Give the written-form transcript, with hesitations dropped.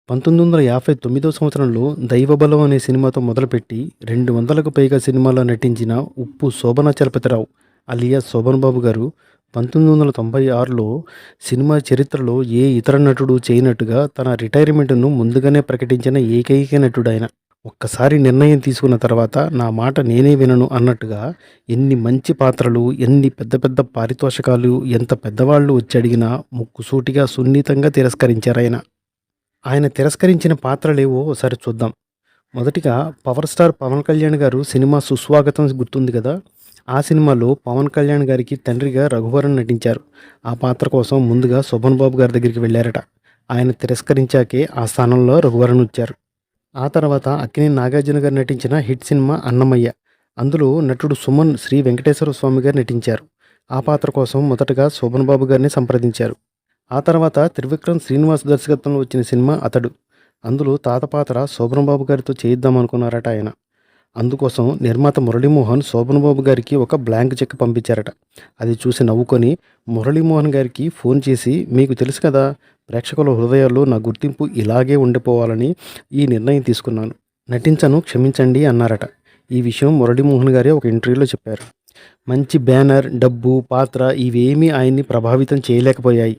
1959 సంవత్సరంలో 'దైవబలం' అనే సినిమాతో మొదలుపెట్టి 200కు పైగా సినిమాల్లో నటించిన ఉప్పు శోభన చలపతిరావు అలియాస్ శోభన్ బాబు గారు 1996లో సినిమా చరిత్రలో ఏ ఇతర నటుడు చేయనట్టుగా తన రిటైర్మెంట్‌ను ముందుగానే ప్రకటించిన ఏకైక నటుడాయన. ఒక్కసారి నిర్ణయం తీసుకున్న తర్వాత నా మాట నేనే వినను అన్నట్టుగా ఎన్ని మంచి పాత్రలు, ఎన్ని పెద్ద పెద్ద పారితోషికాలు, ఎంత పెద్దవాళ్ళు వచ్చి అడిగినా ముక్కుసూటిగా సున్నితంగా తిరస్కరించారాయన. ఆయన తిరస్కరించిన పాత్రలేవో ఓసారి చూద్దాం. మొదటిగా 'పవర్ స్టార్ పవన్ కళ్యాణ్' గారు సినిమా 'సుస్వాగతం' గుర్తుంది కదా! ఆ సినిమాలో పవన్ కళ్యాణ్ గారికి తండ్రిగా రఘువరన్ నటించారు. ఆ పాత్ర కోసం ముందుగా శోభన్ బాబు గారి దగ్గరికి వెళ్లారట. ఆయన తిరస్కరించాకే ఆ స్థానంలో రఘువరన్ వచ్చారు. ఆ తర్వాత అక్కినేని నాగార్జున గారు నటించిన హిట్ సినిమా 'అన్నమయ్య'. అందులో నటుడు సుమన్ శ్రీ వెంకటేశ్వర స్వామి గారు నటించారు. ఆ పాత్ర కోసం మొదటగా శోభన్ బాబు గారిని సంప్రదించారు. ఆ తర్వాత త్రివిక్రమ్ శ్రీనివాస్ దర్శకత్వంలో వచ్చిన సినిమా 'అతడు'. అందులో తాత పాత్ర శోభన్ బాబు గారితో చేయిద్దామనుకున్నారట ఆయన. అందుకోసం నిర్మాత మురళీమోహన్ శోభన్ బాబు గారికి ఒక బ్లాంక్ చెక్ పంపించారట. అది చూసి నవ్వుకొని మురళీమోహన్ గారికి ఫోన్ చేసి, "మీకు తెలుసు కదా, ప్రేక్షకుల హృదయాల్లో నా గుర్తింపు ఇలాగే ఉండిపోవాలని ఈ నిర్ణయం తీసుకున్నాను. నటించను, క్షమించండి" అన్నారట. ఈ విషయం మురళీమోహన్ గారే ఒక ఇంటర్వ్యూలో చెప్పారు. మంచి బ్యానర్, డబ్బు, పాత్ర ఇవేమీ ఆయన్ని ప్రభావితం చేయలేకపోయాయి.